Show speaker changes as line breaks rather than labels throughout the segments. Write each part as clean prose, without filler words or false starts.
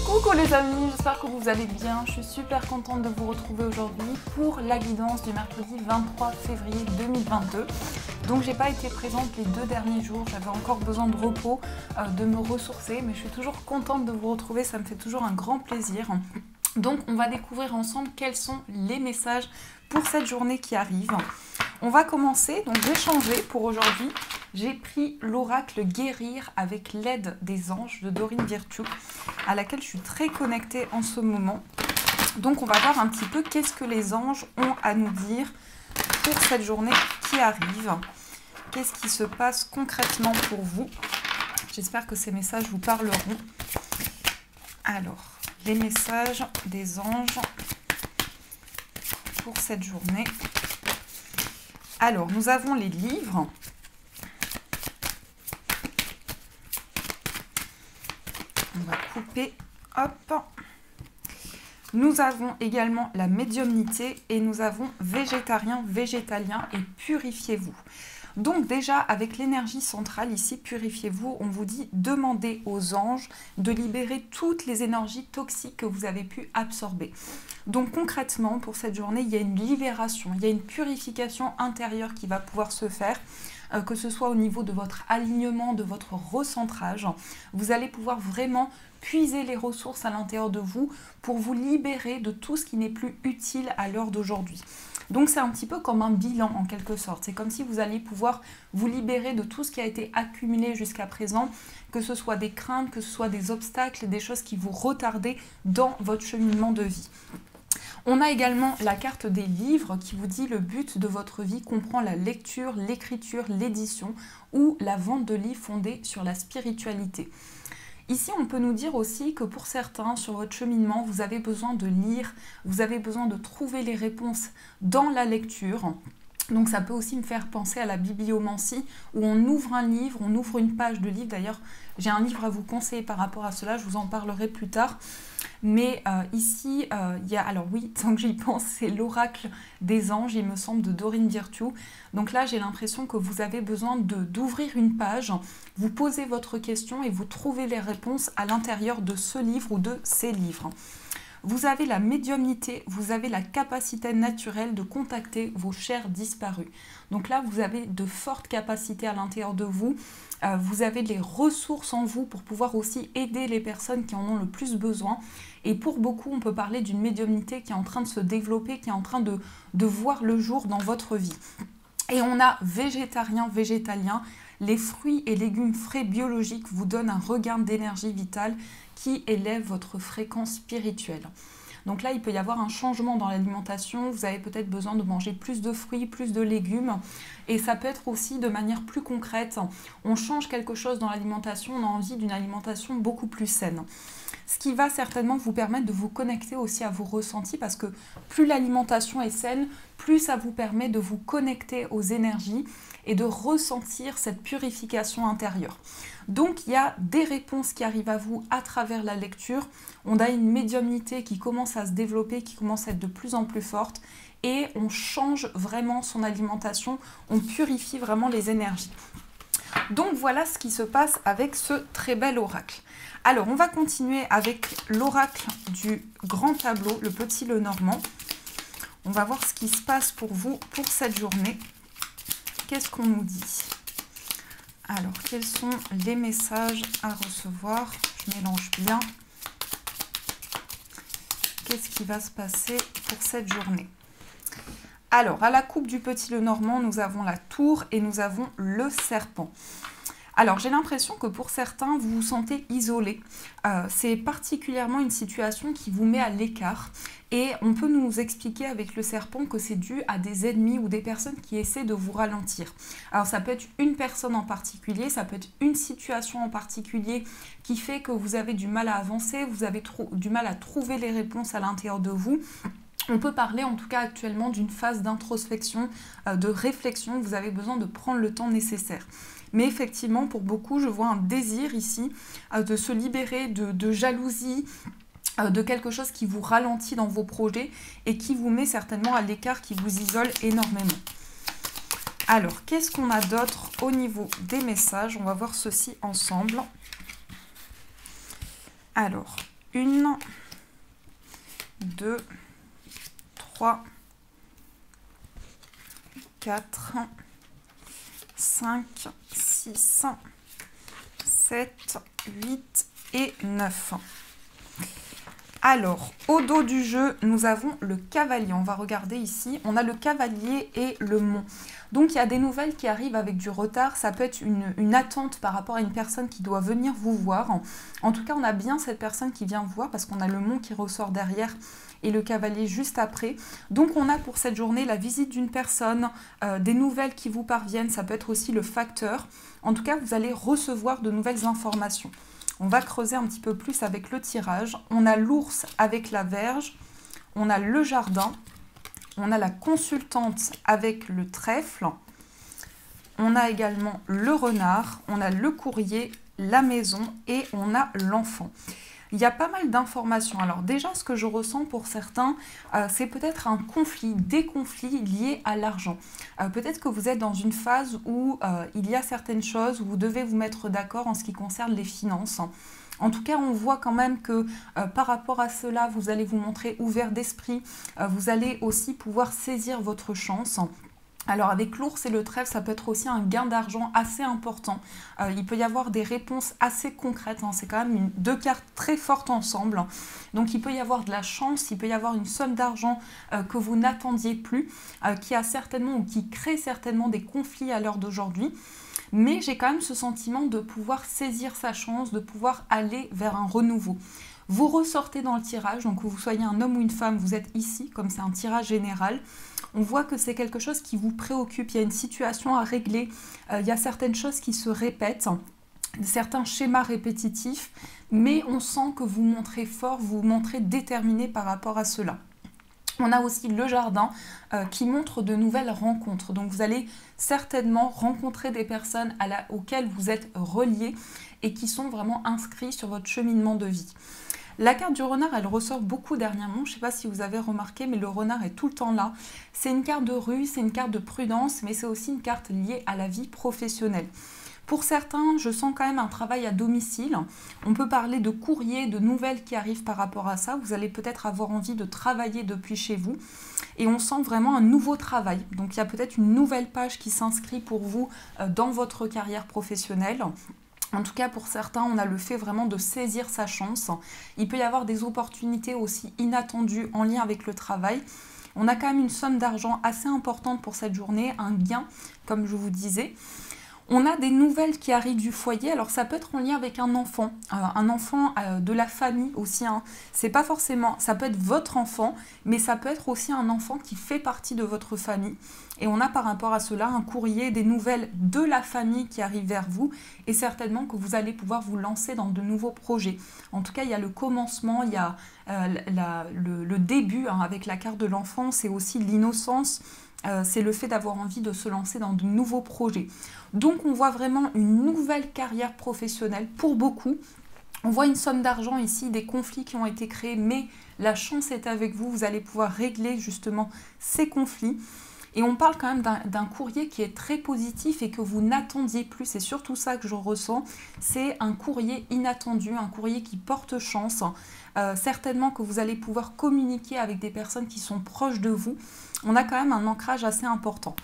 Coucou les amis, j'espère que vous allez bien. Je suis super contente de vous retrouver aujourd'hui pour la guidance du mercredi 23 février 2022. Donc j'ai pas été présente les 2 derniers jours, j'avais encore besoin de repos, de me ressourcer, mais je suis toujours contente de vous retrouver, ça me fait toujours un grand plaisir. Donc on va découvrir ensemble quels sont les messages pour cette journée qui arrive. On va commencer, donc j'ai changé pour aujourd'hui. J'ai pris l'oracle Guérir avec l'aide des anges de Dorine Virtue, à laquelle je suis très connectée en ce moment. Donc on va voir un petit peu qu'est-ce que les anges ont à nous dire pour cette journée qui arrive. Qu'est-ce qui se passe concrètement pour vous? J'espère que ces messages vous parleront. Alors, les messages des anges pour cette journée. Alors, nous avons les livres. On va couper, hop. Nous avons également la médiumnité et nous avons végétarien, végétalien et purifiez-vous. Donc déjà, avec l'énergie centrale ici, purifiez-vous, on vous dit demandez aux anges de libérer toutes les énergies toxiques que vous avez pu absorber. Donc concrètement, pour cette journée, il y a une libération, il y a une purification intérieure qui va pouvoir se faire, que ce soit au niveau de votre alignement, de votre recentrage. Vous allez pouvoir vraiment puiser les ressources à l'intérieur de vous pour vous libérer de tout ce qui n'est plus utile à l'heure d'aujourd'hui. Donc c'est un petit peu comme un bilan en quelque sorte. C'est comme si vous alliez pouvoir vous libérer de tout ce qui a été accumulé jusqu'à présent, que ce soit des craintes, que ce soit des obstacles, des choses qui vous retardaient dans votre cheminement de vie. On a également la carte des livres qui vous dit le but de votre vie comprend la lecture, l'écriture, l'édition ou la vente de livres fondés sur la spiritualité. Ici, on peut nous dire aussi que pour certains, sur votre cheminement, vous avez besoin de lire, vous avez besoin de trouver les réponses dans la lecture. Donc ça peut aussi me faire penser à la bibliomancie, où on ouvre un livre, on ouvre une page de livre. D'ailleurs, j'ai un livre à vous conseiller par rapport à cela, je vous en parlerai plus tard. Mais ici, il y a, alors oui, tant que j'y pense, c'est l'oracle des anges, il me semble, de Dorine Virtue. Donc là, j'ai l'impression que vous avez besoin d'ouvrir une page, vous posez votre question et vous trouvez les réponses à l'intérieur de ce livre ou de ces livres. Vous avez la médiumnité, vous avez la capacité naturelle de contacter vos chers disparus. Donc là, vous avez de fortes capacités à l'intérieur de vous. Vous avez les ressources en vous pour pouvoir aussi aider les personnes qui en ont le plus besoin. Et pour beaucoup, on peut parler d'une médiumnité qui est en train de se développer, qui est en train de voir le jour dans votre vie. Et on a végétarien, végétalien. Les fruits et légumes frais biologiques vous donnent un regain d'énergie vitale qui élève votre fréquence spirituelle. Donc là, il peut y avoir un changement dans l'alimentation. Vous avez peut-être besoin de manger plus de fruits, plus de légumes. Et ça peut être aussi de manière plus concrète. On change quelque chose dans l'alimentation, on a envie d'une alimentation beaucoup plus saine. Ce qui va certainement vous permettre de vous connecter aussi à vos ressentis parce que plus l'alimentation est saine, plus ça vous permet de vous connecter aux énergies et de ressentir cette purification intérieure. Donc il y a des réponses qui arrivent à vous à travers la lecture. On a une médiumnité qui commence à se développer, qui commence à être de plus en plus forte et on change vraiment son alimentation, on purifie vraiment les énergies. Donc voilà ce qui se passe avec ce très bel oracle. Alors on va continuer avec l'oracle du grand tableau, le petit Lenormand. On va voir ce qui se passe pour vous pour cette journée. Qu'est-ce qu'on nous dit? Alors, quels sont les messages à recevoir? Je mélange bien. Qu'est-ce qui va se passer pour cette journée? Alors, à la coupe du petit Lenormand, nous avons la tour et nous avons le serpent. Alors, j'ai l'impression que pour certains, vous vous sentez isolé. C'est particulièrement une situation qui vous met à l'écart. Et on peut nous expliquer avec le serpent que c'est dû à des ennemis ou des personnes qui essaient de vous ralentir. Alors, ça peut être une personne en particulier, ça peut être une situation en particulier qui fait que vous avez du mal à avancer, vous avez du mal à trouver les réponses à l'intérieur de vous. On peut parler en tout cas actuellement d'une phase d'introspection, de réflexion. Vous avez besoin de prendre le temps nécessaire. Mais effectivement, pour beaucoup, je vois un désir ici de se libérer de jalousie, de quelque chose qui vous ralentit dans vos projets et qui vous met certainement à l'écart, qui vous isole énormément. Alors, qu'est-ce qu'on a d'autre au niveau des messages? On va voir ceci ensemble. Alors, 1, 2, 3, 4, 5, 6, 7, 8 et 9. Alors, au dos du jeu, nous avons le cavalier. On va regarder ici. On a le cavalier et le mont. Donc, il y a des nouvelles qui arrivent avec du retard. Ça peut être une attente par rapport à une personne qui doit venir vous voir. En tout cas, on a bien cette personne qui vient vous voir parce qu'on a le mont qui ressort derrière et le cavalier juste après. Donc, on a pour cette journée la visite d'une personne, des nouvelles qui vous parviennent. Ça peut être aussi le facteur. En tout cas, vous allez recevoir de nouvelles informations. On va creuser un petit peu plus avec le tirage. On a l'ours avec la verge, on a le jardin, on a la consultante avec le trèfle, on a également le renard, on a le courrier, la maison et on a l'enfant. Il y a pas mal d'informations. Alors déjà, ce que je ressens pour certains, c'est peut-être un conflit, des conflits liés à l'argent. Peut-être que vous êtes dans une phase où il y a certaines choses où vous devez vous mettre d'accord en ce qui concerne les finances. En tout cas, on voit quand même que par rapport à cela, vous allez vous montrer ouvert d'esprit. Vous allez aussi pouvoir saisir votre chance. Alors avec l'ours et le trèfle, ça peut être aussi un gain d'argent assez important. Il peut y avoir des réponses assez concrètes. C'est quand même deux cartes très fortes ensemble. Donc il peut y avoir de la chance, il peut y avoir une somme d'argent que vous n'attendiez plus, qui a certainement ou qui crée certainement des conflits à l'heure d'aujourd'hui. Mais j'ai quand même ce sentiment de pouvoir saisir sa chance, de pouvoir aller vers un renouveau. Vous ressortez dans le tirage, donc que vous soyez un homme ou une femme, vous êtes ici, comme c'est un tirage général. On voit que c'est quelque chose qui vous préoccupe, il y a une situation à régler, il y a certaines choses qui se répètent, certains schémas répétitifs, mais on sent que vous montrez fort, vous montrez déterminé par rapport à cela. On a aussi le jardin qui montre de nouvelles rencontres. Donc vous allez certainement rencontrer des personnes auxquelles vous êtes reliés et qui sont vraiment inscrits sur votre cheminement de vie. La carte du renard, elle ressort beaucoup dernièrement. Je ne sais pas si vous avez remarqué, mais le renard est tout le temps là. C'est une carte de ruse, c'est une carte de prudence, mais c'est aussi une carte liée à la vie professionnelle. Pour certains, je sens quand même un travail à domicile. On peut parler de courrier, de nouvelles qui arrivent par rapport à ça. Vous allez peut-être avoir envie de travailler depuis chez vous. Et on sent vraiment un nouveau travail. Donc il y a peut-être une nouvelle page qui s'inscrit pour vous dans votre carrière professionnelle. En tout cas, pour certains, on a le fait vraiment de saisir sa chance. Il peut y avoir des opportunités aussi inattendues en lien avec le travail. On a quand même une somme d'argent assez importante pour cette journée, un gain, comme je vous disais. On a des nouvelles qui arrivent du foyer, alors ça peut être en lien avec un enfant de la famille aussi. C'est pas forcément, ça peut être votre enfant, mais ça peut être aussi un enfant qui fait partie de votre famille. Et on a par rapport à cela un courrier, des nouvelles de la famille qui arrivent vers vous et certainement que vous allez pouvoir vous lancer dans de nouveaux projets. En tout cas, il y a le commencement, il y a le début avec la carte de l'enfant, c'est aussi l'innocence. C'est le fait d'avoir envie de se lancer dans de nouveaux projets. Donc on voit vraiment une nouvelle carrière professionnelle pour beaucoup. On voit une somme d'argent ici, des conflits qui ont été créés, mais la chance est avec vous. Vous allez pouvoir régler justement ces conflits. Et on parle quand même d'un courrier qui est très positif et que vous n'attendiez plus. C'est surtout ça que je ressens. C'est un courrier inattendu, un courrier qui porte chance. Certainement que vous allez pouvoir communiquer avec des personnes qui sont proches de vous. On a quand même un ancrage assez important.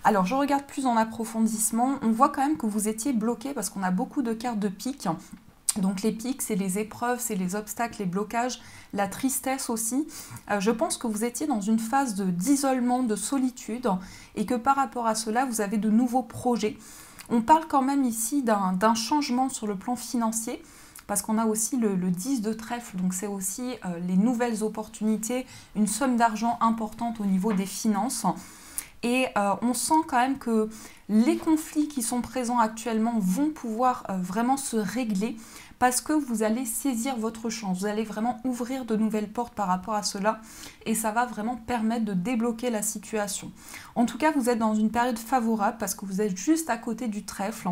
Alors, je regarde plus en approfondissement. On voit quand même que vous étiez bloqué parce qu'on a beaucoup de cartes de pique. Donc les pics, c'est les épreuves, c'est les obstacles, les blocages, la tristesse aussi. Je pense que vous étiez dans une phase d'isolement, de solitude et que par rapport à cela, vous avez de nouveaux projets. On parle quand même ici d'un changement sur le plan financier parce qu'on a aussi le 10 de trèfle, donc c'est aussi les nouvelles opportunités, une somme d'argent importante au niveau des finances. Et on sent quand même que les conflits qui sont présents actuellement vont pouvoir vraiment se régler parce que vous allez saisir votre chance. Vous allez vraiment ouvrir de nouvelles portes par rapport à cela et ça va vraiment permettre de débloquer la situation. En tout cas, vous êtes dans une période favorable parce que vous êtes juste à côté du trèfle.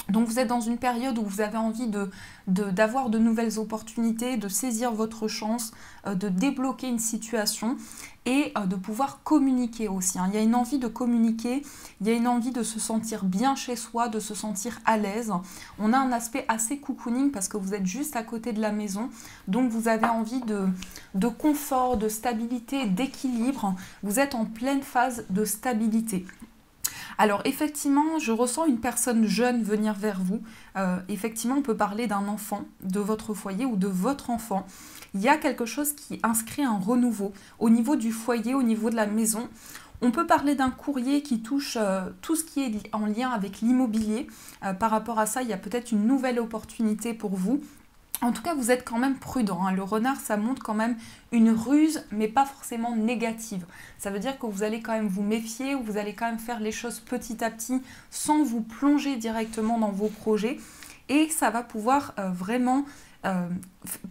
Donc vous êtes dans une période où vous avez envie d'avoir de nouvelles opportunités, de saisir votre chance, de débloquer une situation et de pouvoir communiquer aussi. Il y a une envie de communiquer, il y a une envie de se sentir bien chez soi, de se sentir à l'aise. On a un aspect assez cocooning parce que vous êtes juste à côté de la maison, donc vous avez envie de confort, de stabilité, d'équilibre. Vous êtes en pleine phase de stabilité. Alors effectivement, je ressens une personne jeune venir vers vous. Effectivement, on peut parler d'un enfant, de votre foyer ou de votre enfant. Il y a quelque chose qui inscrit un renouveau au niveau du foyer, au niveau de la maison. On peut parler d'un courrier qui touche tout ce qui est en lien avec l'immobilier. Par rapport à ça, il y a peut-être une nouvelle opportunité pour vous. En tout cas, vous êtes quand même prudent. Le renard, ça montre quand même une ruse, mais pas forcément négative. Ça veut dire que vous allez quand même vous méfier, ou vous allez quand même faire les choses petit à petit, sans vous plonger directement dans vos projets. Et ça va pouvoir vraiment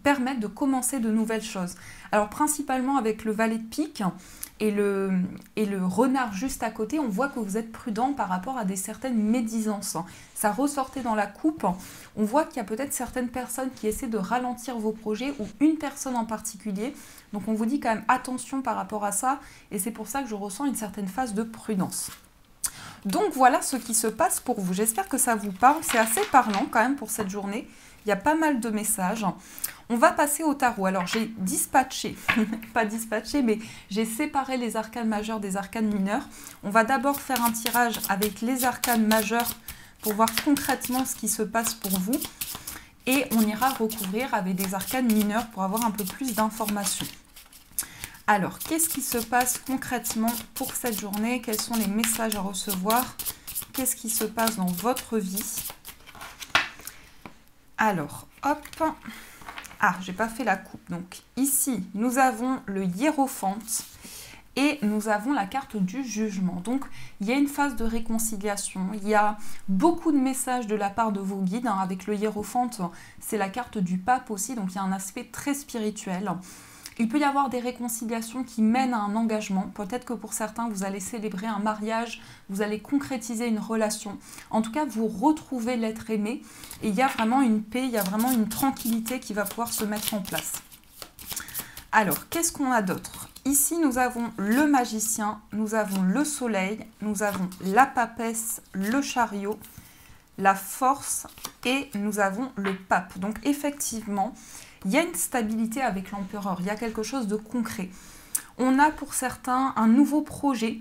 permettre de commencer de nouvelles choses. Alors principalement avec le valet de pique et le renard juste à côté, on voit que vous êtes prudent par rapport à certaines médisances. Ça ressortait dans la coupe. On voit qu'il y a peut-être certaines personnes qui essaient de ralentir vos projets ou une personne en particulier. Donc on vous dit quand même attention par rapport à ça et c'est pour ça que je ressens une certaine phase de prudence. Donc voilà ce qui se passe pour vous. J'espère que ça vous parle. C'est assez parlant quand même pour cette journée. Il y a pas mal de messages. On va passer au tarot. Alors j'ai dispatché, pas dispatché, mais j'ai séparé les arcanes majeures des arcanes mineures. On va d'abord faire un tirage avec les arcanes majeures pour voir concrètement ce qui se passe pour vous. Et on ira recouvrir avec des arcanes mineures pour avoir un peu plus d'informations. Alors, qu'est-ce qui se passe concrètement pour cette journée? Quels sont les messages à recevoir? Qu'est-ce qui se passe dans votre vie? Alors, hop. Ah, j'ai pas fait la coupe. Donc, ici, nous avons le hiérophante et nous avons la carte du jugement. Donc, il y a une phase de réconciliation. Il y a beaucoup de messages de la part de vos guides. Avec le hiérophante, c'est la carte du pape aussi. Donc, il y a un aspect très spirituel. Il peut y avoir des réconciliations qui mènent à un engagement. Peut-être que pour certains, vous allez célébrer un mariage, vous allez concrétiser une relation. En tout cas, vous retrouvez l'être aimé et il y a vraiment une paix, il y a vraiment une tranquillité qui va pouvoir se mettre en place. Alors, qu'est-ce qu'on a d'autre? Ici, nous avons le magicien, nous avons le soleil, nous avons la papesse, le chariot, la force et nous avons le pape. Donc, effectivement, il y a une stabilité avec l'empereur, il y a quelque chose de concret. On a pour certains un nouveau projet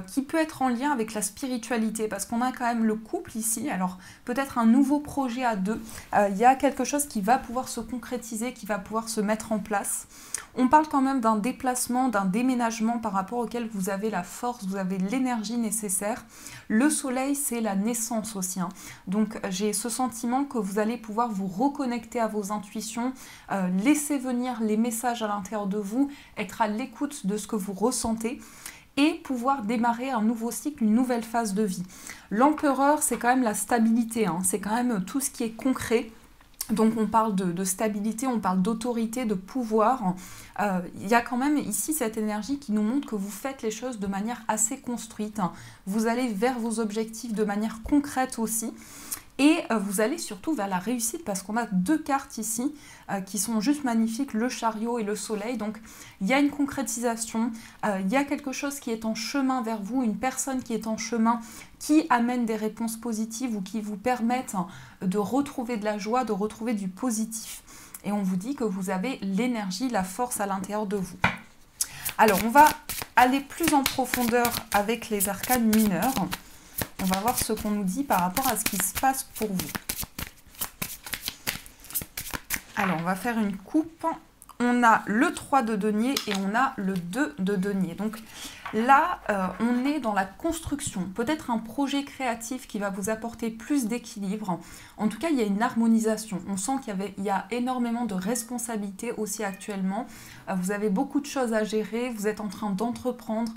qui peut être en lien avec la spiritualité parce qu'on a quand même le couple ici. Alors peut-être un nouveau projet à deux. Il y a quelque chose qui va pouvoir se concrétiser, qui va pouvoir se mettre en place. On parle quand même d'un déplacement, d'un déménagement par rapport auquel vous avez la force, vous avez l'énergie nécessaire. Le soleil, c'est la naissance aussi. Donc j'ai ce sentiment que vous allez pouvoir vous reconnecter à vos intuitions, laisser venir les messages à l'intérieur de vous, être à l'écoute de ce que vous ressentez et pouvoir démarrer un nouveau cycle, une nouvelle phase de vie. L'empereur, c'est quand même la stabilité, c'est quand même tout ce qui est concret. Donc on parle de stabilité, on parle d'autorité, de pouvoir. Il y a quand même ici cette énergie qui nous montre que vous faites les choses de manière assez construite. Vous allez vers vos objectifs de manière concrète aussi. Et vous allez surtout vers la réussite parce qu'on a deux cartes ici qui sont juste magnifiques, le chariot et le soleil. Donc il y a une concrétisation, il y a quelque chose qui est en chemin vers vous, une personne qui est en chemin qui amène des réponses positives ou qui vous permettent de retrouver de la joie, de retrouver du positif. Et on vous dit que vous avez l'énergie, la force à l'intérieur de vous. Alors on va aller plus en profondeur avec les arcanes mineurs. On va voir ce qu'on nous dit par rapport à ce qui se passe pour vous. Alors, on va faire une coupe. On a le 3 de denier et on a le 2 de denier. Donc là, on est dans la construction. Peut-être un projet créatif qui va vous apporter plus d'équilibre. En tout cas, il y a une harmonisation. On sent qu'il y a énormément de responsabilités aussi actuellement. Vous avez beaucoup de choses à gérer. Vous êtes en train d'entreprendre.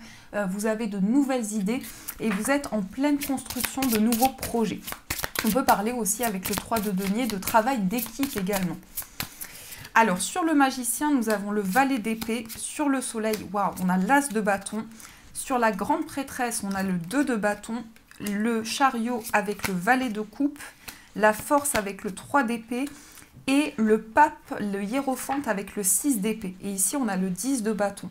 Vous avez de nouvelles idées et vous êtes en pleine construction de nouveaux projets. On peut parler aussi avec le 3 de denier de travail d'équipe également. Alors, sur le magicien, nous avons le valet d'épée. Sur le soleil, waouh, on a l'as de bâton. Sur la grande prêtresse, on a le 2 de bâton, le chariot avec le valet de coupe, la force avec le 3 d'épée et le pape, le hiérophante avec le 6 d'épée. Et ici, on a le 10 de bâton.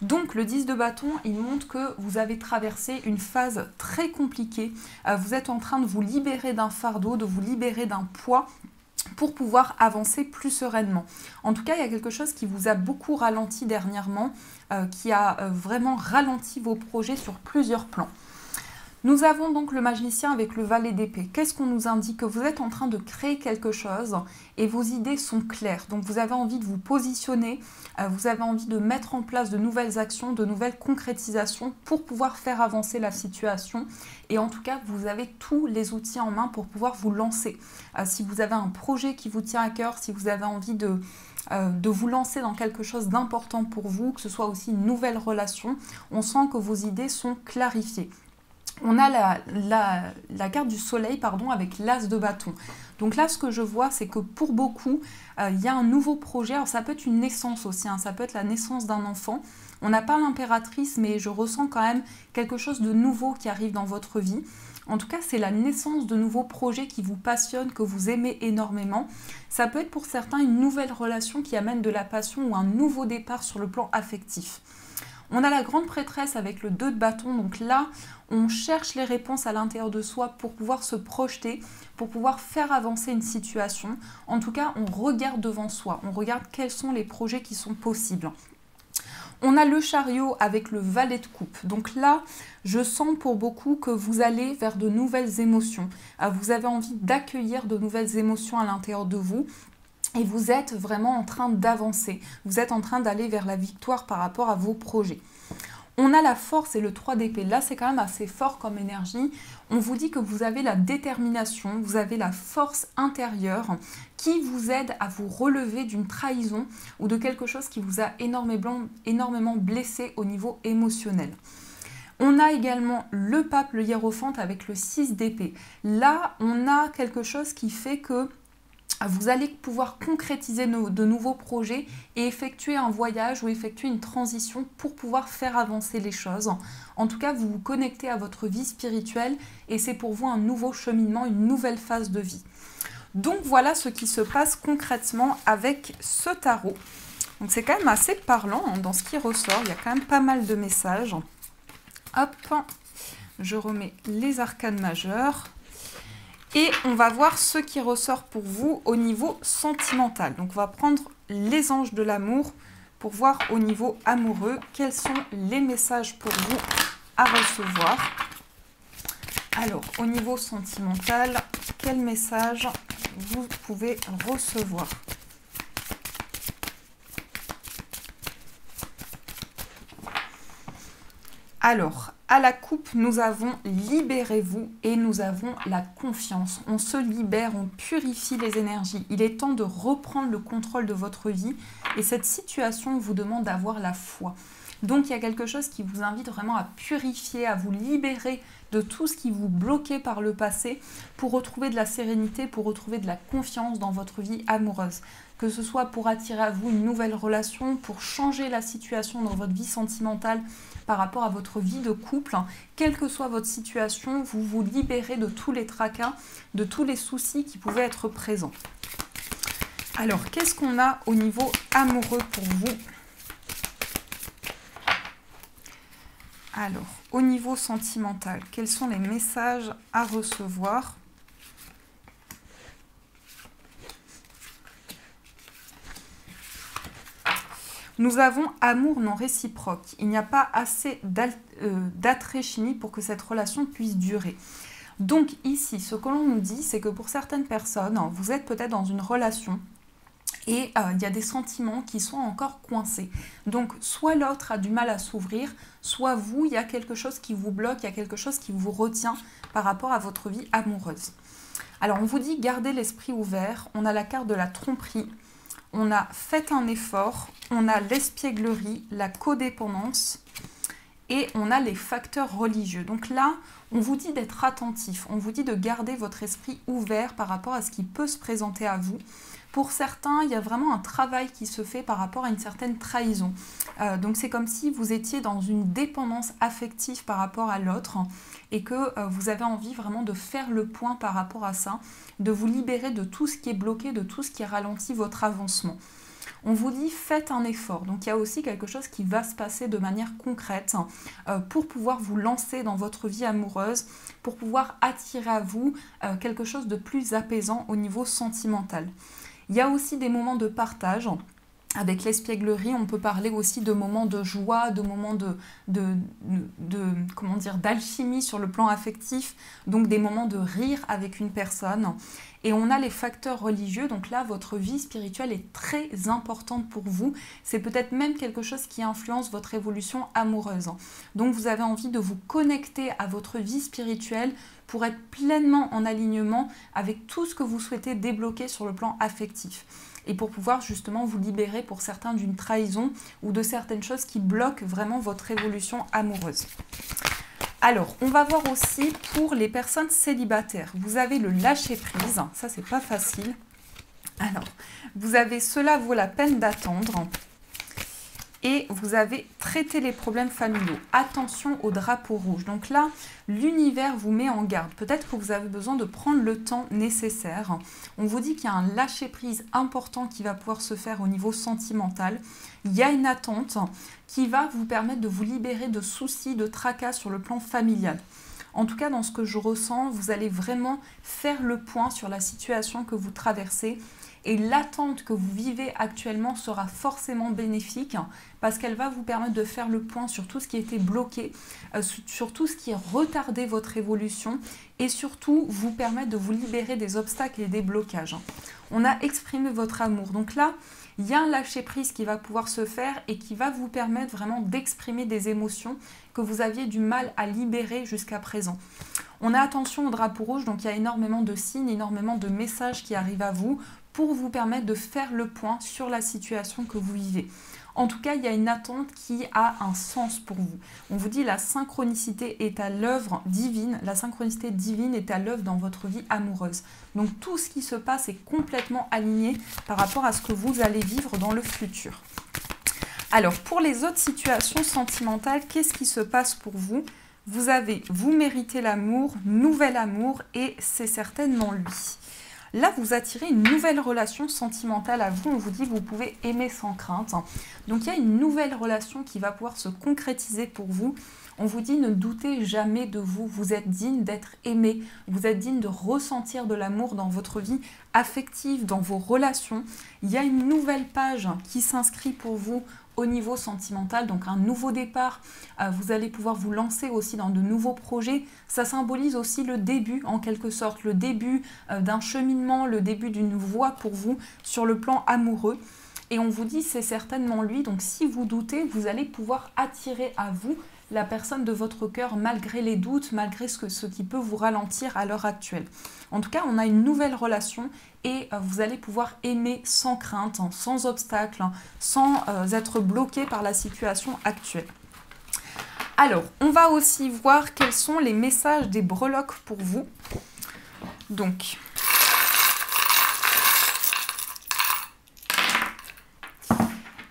Donc, le 10 de bâton, il montre que vous avez traversé une phase très compliquée. Vous êtes en train de vous libérer d'un fardeau, de vous libérer d'un poids pour pouvoir avancer plus sereinement. En tout cas, il y a quelque chose qui vous a beaucoup ralenti dernièrement, qui a vraiment ralenti vos projets sur plusieurs plans. Nous avons donc le magicien avec le valet d'épée. Qu'est-ce qu'on nous indique? Que vous êtes en train de créer quelque chose et vos idées sont claires. Donc vous avez envie de vous positionner, vous avez envie de mettre en place de nouvelles actions, de nouvelles concrétisations pour pouvoir faire avancer la situation. Et en tout cas, vous avez tous les outils en main pour pouvoir vous lancer. Si vous avez un projet qui vous tient à cœur, si vous avez envie de vous lancer dans quelque chose d'important pour vous, que ce soit aussi une nouvelle relation, on sent que vos idées sont clarifiées. On a la carte du soleil, pardon, avec l'as de bâton. Donc là, ce que je vois, c'est que pour beaucoup, il y a un nouveau projet. Alors ça peut être une naissance aussi, hein, ça peut être la naissance d'un enfant. On n'a pas l'impératrice, mais je ressens quand même quelque chose de nouveau qui arrive dans votre vie. En tout cas, c'est la naissance de nouveaux projets qui vous passionnent, que vous aimez énormément. Ça peut être pour certains une nouvelle relation qui amène de la passion ou un nouveau départ sur le plan affectif. On a la grande prêtresse avec le 2 de bâton, donc là, on cherche les réponses à l'intérieur de soi pour pouvoir se projeter, pour pouvoir faire avancer une situation. En tout cas, on regarde devant soi, on regarde quels sont les projets qui sont possibles. On a le chariot avec le valet de coupe. Donc là, je sens pour beaucoup que vous allez vers de nouvelles émotions. Vous avez envie d'accueillir de nouvelles émotions à l'intérieur de vous. Et vous êtes vraiment en train d'avancer. Vous êtes en train d'aller vers la victoire par rapport à vos projets. On a la force et le 3 d'épée. Là, c'est quand même assez fort comme énergie. On vous dit que vous avez la détermination, vous avez la force intérieure qui vous aide à vous relever d'une trahison ou de quelque chose qui vous a énormément blessé au niveau émotionnel. On a également le pape, le hiérophante avec le 6 d'épée. Là, on a quelque chose qui fait que vous allez pouvoir concrétiser de nouveaux projets et effectuer un voyage ou effectuer une transition pour pouvoir faire avancer les choses. En tout cas, vous vous connectez à votre vie spirituelle et c'est pour vous un nouveau cheminement, une nouvelle phase de vie. Donc voilà ce qui se passe concrètement avec ce tarot. Donc c'est quand même assez parlant hein, dans ce qui ressort. Il y a quand même pas mal de messages. Hop, je remets les arcanes majeures. Et on va voir ce qui ressort pour vous au niveau sentimental. Donc on va prendre les anges de l'amour pour voir au niveau amoureux quels sont les messages pour vous à recevoir. Alors au niveau sentimental, quel message vous pouvez recevoir ? Alors, à la coupe, nous avons « Libérez-vous » et nous avons la confiance. On se libère, on purifie les énergies. Il est temps de reprendre le contrôle de votre vie et cette situation vous demande d'avoir la foi. Donc, il y a quelque chose qui vous invite vraiment à purifier, à vous libérer de tout ce qui vous bloquait par le passé pour retrouver de la sérénité, pour retrouver de la confiance dans votre vie amoureuse. Que ce soit pour attirer à vous une nouvelle relation, pour changer la situation dans votre vie sentimentale par rapport à votre vie de couple. Quelle que soit votre situation, vous vous libérez de tous les tracas, de tous les soucis qui pouvaient être présents. Alors, qu'est-ce qu'on a au niveau amoureux pour vous ? Alors, au niveau sentimental, quels sont les messages à recevoir ? Nous avons amour non réciproque. Il n'y a pas assez d'attrait chimique pour que cette relation puisse durer. Donc ici, ce que l'on nous dit, c'est que pour certaines personnes, vous êtes peut-être dans une relation et il y a des sentiments qui sont encore coincés. Donc soit l'autre a du mal à s'ouvrir, soit vous, il y a quelque chose qui vous bloque, il y a quelque chose qui vous retient par rapport à votre vie amoureuse. Alors on vous dit gardez l'esprit ouvert, on a la carte de la tromperie. On a fait un effort, on a l'espièglerie, la codépendance et on a les facteurs religieux. Donc là, on vous dit d'être attentif, on vous dit de garder votre esprit ouvert par rapport à ce qui peut se présenter à vous. Pour certains, il y a vraiment un travail qui se fait par rapport à une certaine trahison. Donc c'est comme si vous étiez dans une dépendance affective par rapport à l'autre et que vous avez envie vraiment de faire le point par rapport à ça, de vous libérer de tout ce qui est bloqué, de tout ce qui ralentit votre avancement. On vous dit faites un effort, donc il y a aussi quelque chose qui va se passer de manière concrète pour pouvoir vous lancer dans votre vie amoureuse, pour pouvoir attirer à vous quelque chose de plus apaisant au niveau sentimental. Il y a aussi des moments de partage. Avec l'espièglerie, on peut parler aussi de moments de joie, de moments d'alchimie sur le plan affectif, donc des moments de rire avec une personne. Et on a les facteurs religieux, donc là, votre vie spirituelle est très importante pour vous. C'est peut-être même quelque chose qui influence votre évolution amoureuse. Donc vous avez envie de vous connecter à votre vie spirituelle pour être pleinement en alignement avec tout ce que vous souhaitez débloquer sur le plan affectif. Et pour pouvoir justement vous libérer pour certains d'une trahison ou de certaines choses qui bloquent vraiment votre évolution amoureuse. Alors, on va voir aussi pour les personnes célibataires. Vous avez le lâcher-prise, ça c'est pas facile. Alors, vous avez cela vaut la peine d'attendre. Et vous avez traité les problèmes familiaux. Attention au drapeau rouge. Donc là, l'univers vous met en garde. Peut-être que vous avez besoin de prendre le temps nécessaire. On vous dit qu'il y a un lâcher-prise important qui va pouvoir se faire au niveau sentimental. Il y a une attente qui va vous permettre de vous libérer de soucis, de tracas sur le plan familial. En tout cas, dans ce que je ressens, vous allez vraiment faire le point sur la situation que vous traversez. Et l'attente que vous vivez actuellement sera forcément bénéfique parce qu'elle va vous permettre de faire le point sur tout ce qui était bloqué, sur tout ce qui retardait votre évolution et surtout vous permettre de vous libérer des obstacles et des blocages. On a exprimé votre amour. Donc là, il y a un lâcher-prise qui va pouvoir se faire et qui va vous permettre vraiment d'exprimer des émotions que vous aviez du mal à libérer jusqu'à présent. On a attention au drapeau rouge, donc il y a énormément de signes, énormément de messages qui arrivent à vous pour vous permettre de faire le point sur la situation que vous vivez. En tout cas, il y a une attente qui a un sens pour vous. On vous dit la synchronicité est à l'œuvre divine, la synchronicité divine est à l'œuvre dans votre vie amoureuse. Donc tout ce qui se passe est complètement aligné par rapport à ce que vous allez vivre dans le futur. Alors, pour les autres situations sentimentales, qu'est-ce qui se passe pour vous ? Vous méritez l'amour, nouvel amour et c'est certainement lui. Là, vous attirez une nouvelle relation sentimentale à vous. On vous dit que vous pouvez aimer sans crainte. Donc, il y a une nouvelle relation qui va pouvoir se concrétiser pour vous. On vous dit ne doutez jamais de vous. Vous êtes digne d'être aimé. Vous êtes digne de ressentir de l'amour dans votre vie affective, dans vos relations. Il y a une nouvelle page qui s'inscrit pour vous au niveau sentimental, donc un nouveau départ. Vous allez pouvoir vous lancer aussi dans de nouveaux projets. Ça symbolise aussi le début, en quelque sorte, le début d'un cheminement, le début d'une voie pour vous sur le plan amoureux. Et on vous dit c'est certainement lui, donc si vous doutez, vous allez pouvoir attirer à vous la personne de votre cœur malgré les doutes, malgré ce qui peut vous ralentir à l'heure actuelle. En tout cas, on a une nouvelle relation et vous allez pouvoir aimer sans crainte, sans obstacle, sans être bloqué par la situation actuelle. Alors, on va aussi voir quels sont les messages des breloques pour vous. Donc,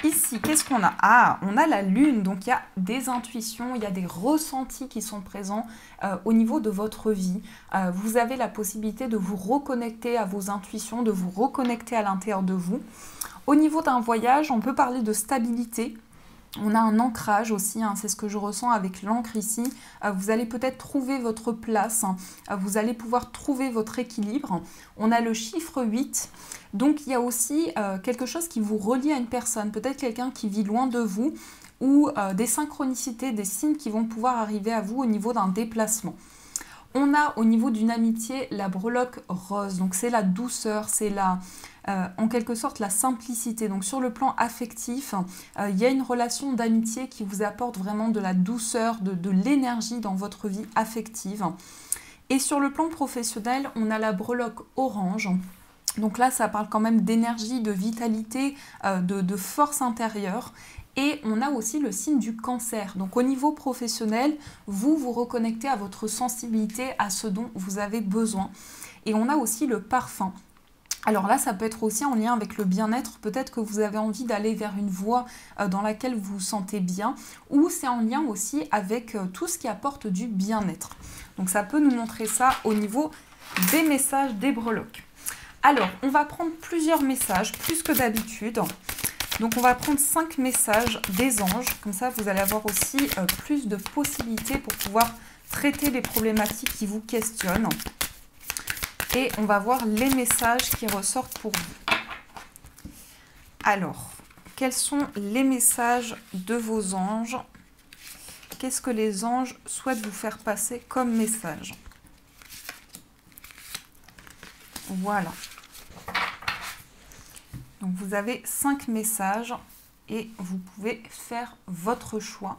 ici, qu'est-ce qu'on a? Ah, on a la lune, donc il y a des intuitions, il y a des ressentis qui sont présents au niveau de votre vie. Vous avez la possibilité de vous reconnecter à vos intuitions, de vous reconnecter à l'intérieur de vous. Au niveau d'un voyage, on peut parler de stabilité. On a un ancrage aussi, hein, c'est ce que je ressens avec l'encre ici. Vous allez peut-être trouver votre place, vous allez pouvoir trouver votre équilibre. On a le chiffre 8, donc il y a aussi quelque chose qui vous relie à une personne, peut-être quelqu'un qui vit loin de vous ou des synchronicités, des signes qui vont pouvoir arriver à vous au niveau d'un déplacement. On a au niveau d'une amitié la breloque rose, donc c'est la douceur, c'est en quelque sorte la simplicité. Donc sur le plan affectif, il y a une relation d'amitié qui vous apporte vraiment de la douceur, de l'énergie dans votre vie affective. Et sur le plan professionnel, on a la breloque orange. Donc là, ça parle quand même d'énergie, de vitalité, de force intérieure. Et on a aussi le signe du cancer. Donc au niveau professionnel, vous vous reconnectez à votre sensibilité, à ce dont vous avez besoin. Et on a aussi le parfum. Alors là, ça peut être aussi en lien avec le bien-être. Peut-être que vous avez envie d'aller vers une voie dans laquelle vous vous sentez bien, ou c'est en lien aussi avec tout ce qui apporte du bien-être. Donc ça peut nous montrer ça au niveau des messages des breloques. Alors, on va prendre plusieurs messages, plus que d'habitude. Donc on va prendre 5 messages des anges. Comme ça, vous allez avoir aussi plus de possibilités pour pouvoir traiter les problématiques qui vous questionnent. Et on va voir les messages qui ressortent pour vous. Alors, quels sont les messages de vos anges? Qu'est-ce que les anges souhaitent vous faire passer comme message? Voilà. Donc vous avez 5 messages et vous pouvez faire votre choix.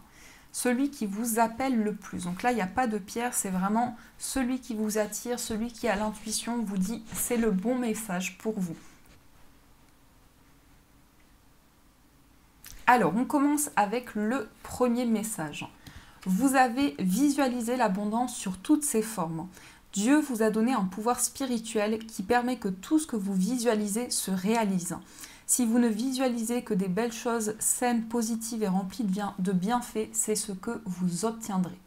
Celui qui vous appelle le plus. Donc là, il n'y a pas de pierre, c'est vraiment celui qui vous attire, celui qui a l'intuition vous dit c'est le bon message pour vous. Alors, on commence avec le premier message. Vous avez visualisé l'abondance sur toutes ses formes. Dieu vous a donné un pouvoir spirituel qui permet que tout ce que vous visualisez se réalise. Si vous ne visualisez que des belles choses saines, positives et remplies de bienfaits, c'est ce que vous obtiendrez.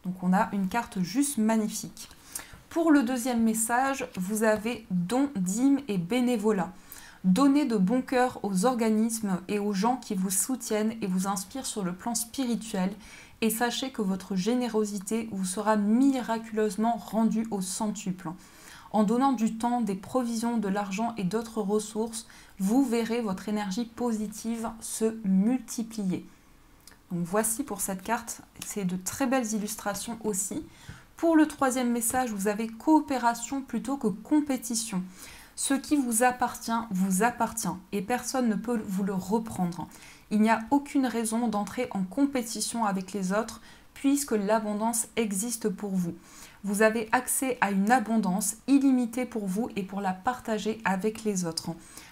Donc on a une carte juste magnifique. Pour le deuxième message, vous avez don, dîme et bénévolat. Donnez de bon cœur aux organismes et aux gens qui vous soutiennent et vous inspirent sur le plan spirituel. Et sachez que votre générosité vous sera miraculeusement rendue au centuple. En donnant du temps, des provisions, de l'argent et d'autres ressources, vous verrez votre énergie positive se multiplier. Donc voici pour cette carte, c'est de très belles illustrations aussi. Pour le troisième message, vous avez coopération plutôt que compétition. Ce qui vous appartient et personne ne peut vous le reprendre. Il n'y a aucune raison d'entrer en compétition avec les autres puisque l'abondance existe pour vous. Vous avez accès à une abondance illimitée pour vous et pour la partager avec les autres.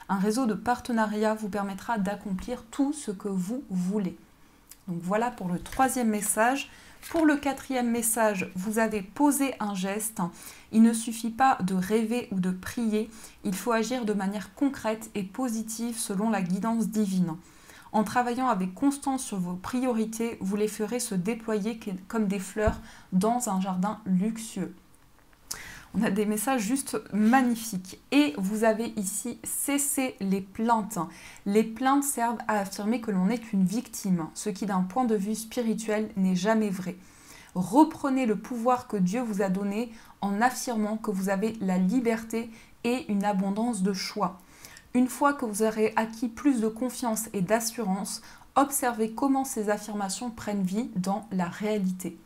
Un réseau de partenariat vous permettra d'accomplir tout ce que vous voulez. Donc voilà pour le troisième message. Pour le quatrième message, vous avez posé un geste. Il ne suffit pas de rêver ou de prier, il faut agir de manière concrète et positive selon la guidance divine. En travaillant avec constance sur vos priorités, vous les ferez se déployer comme des fleurs dans un jardin luxueux. On a des messages juste magnifiques. Et vous avez ici cessé les plaintes. Les plaintes servent à affirmer que l'on est une victime, ce qui d'un point de vue spirituel n'est jamais vrai. Reprenez le pouvoir que Dieu vous a donné en affirmant que vous avez la liberté et une abondance de choix. Une fois que vous aurez acquis plus de confiance et d'assurance, observez comment ces affirmations prennent vie dans la réalité.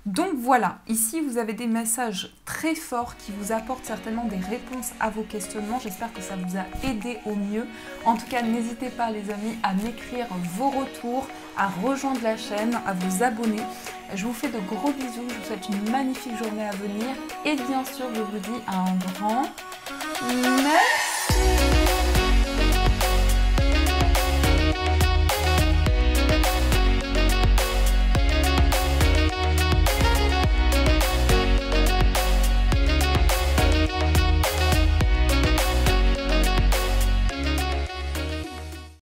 Donc voilà, ici vous avez des messages très forts qui vous apportent certainement des réponses à vos questionnements. J'espère que ça vous a aidé au mieux. En tout cas, n'hésitez pas les amis à m'écrire vos retours, à rejoindre la chaîne, à vous abonner. Je vous fais de gros bisous, je vous souhaite une magnifique journée à venir et bien sûr je vous dis un grand merci.